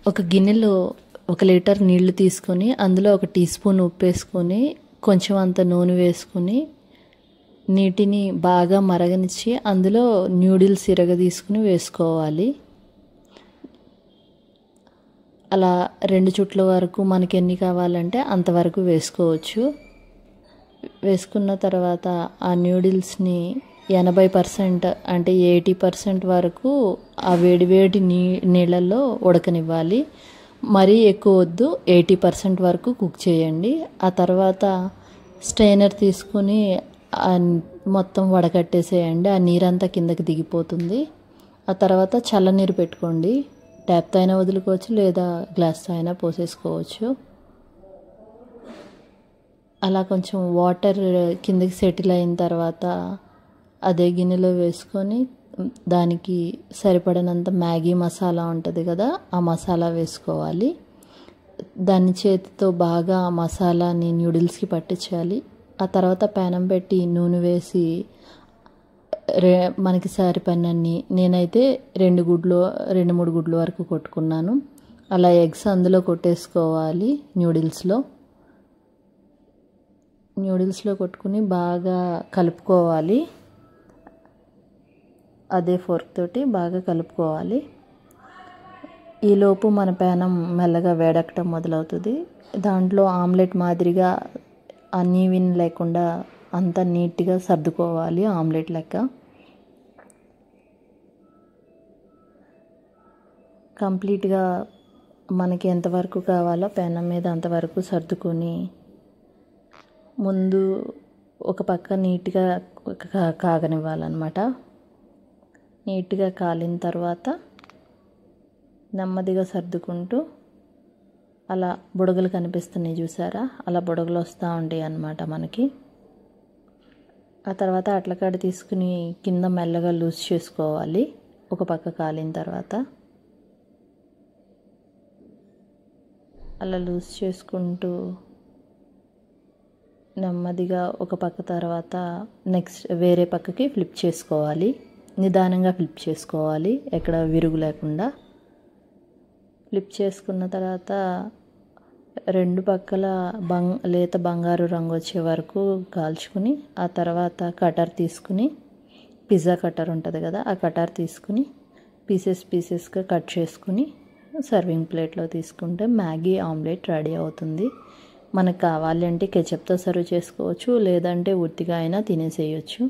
ఒక గిన్నెలో 1 లీటర్ నీళ్లు తీసుకొని అందులో 1 టీ స్పూన్ ఉప్పు వేసుకొని కొంచెం అంత నూనె వేసుకొని నీటిని బాగా మరగనిచ్చి అందులో న్యూడిల్స్ తీసుకుని వేసుకోవాలి. అలా 2 చుట్ల వరకు మనకి ఎన్ని కావాలంటే అంతవరకు వేసుకోవచ్చు. వేసుకున్న తర్వాత ఆ న్యూడిల్స్ని 80% అంటే 80% వరకు ఆ వేడి నీళ్ళల్లో ఉడకనివ్వాలి. మరీ ఎక్కువ వద్దు, 80% వరకు కుక్ చేయండి. ఆ తర్వాత స్ట్రైనర్ తీసుకుని మొత్తం వడకట్టేసేయండి. ఆ నీరంతా కిందకి దిగిపోతుంది. ఆ తర్వాత చల్లనీరు పెట్టుకోండి. ట్యాప్తో అయినా వదులుకోవచ్చు, లేదా గ్లాస్తో అయినా పోసేసుకోవచ్చు. అలా కొంచెం వాటర్ కిందకి సెటిల్ అయిన తర్వాత అదే గిన్నెలో వేసుకొని దానికి సరిపడినంత మ్యాగీ మసాలా ఉంటుంది కదా, ఆ మసాలా వేసుకోవాలి. దాన్ని చేతితో బాగా ఆ మసాలాని న్యూడిల్స్కి పట్టించాలి. ఆ తర్వాత పెనం పెట్టి నూనె వేసి మనకి సరిపడినన్ని, నేనైతే 2-3 గుడ్లు వరకు కొట్టుకున్నాను. అలా ఎగ్స్ అందులో కొట్టేసుకోవాలి. న్యూడిల్స్లో కొట్టుకుని బాగా కలుపుకోవాలి. అదే ఫోర్క్ తోటి బాగా కలుపుకోవాలి. ఈలోపు మన పెనం మెల్లగా వేడెక్కడం మొదలవుతుంది. దాంట్లో ఆమ్లెట్ మాదిరిగా అన్ఈవెన్ లేకుండా అంతా నీట్గా సర్దుకోవాలి. ఆమ్లెట్ లెక్క కంప్లీట్గా మనకి ఎంతవరకు కావాలో పెనం మీద అంతవరకు సర్దుకొని ముందు ఒక పక్క నీట్గా కాగనివ్వాలన్నమాట. నీట్గా కాలిన తర్వాత నెమ్మదిగా సర్దుకుంటూ అలా బుడగలు కనిపిస్తున్నాయి చూసారా, అలా బుడగలు వస్తూ ఉంటాయి అన్నమాట మనకి. ఆ తర్వాత అట్లకాడ తీసుకుని కింద మెల్లగా లూజ్ చేసుకోవాలి. ఒక పక్క కాలిన తర్వాత అలా లూజ్ చేసుకుంటూ నెమ్మదిగా ఒక పక్క తర్వాత నెక్స్ట్ వేరే పక్కకి ఫ్లిప్ చేసుకోవాలి. నిదానంగా ఫ్లిప్ చేసుకోవాలి, ఎక్కడ విరుగు లేకుండా. ఫ్లిప్ చేసుకున్న తర్వాత 2 పక్కల లేత బంగారు రంగు వచ్చే వరకు కాల్చుకుని ఆ తర్వాత కటర్ తీసుకుని, పిజ్జా కటర్ ఉంటుంది కదా, ఆ కటర్ తీసుకుని పీసెస్గా కట్ చేసుకుని సర్వింగ్ ప్లేట్లో తీసుకుంటే మ్యాగీ ఆమ్లెట్ రెడీ అవుతుంది. మనకు కావాలి అంటే కెచప్తో సర్వ్ చేసుకోవచ్చు, లేదంటే ఉత్తిగా అయినా తినేసేయచ్చు.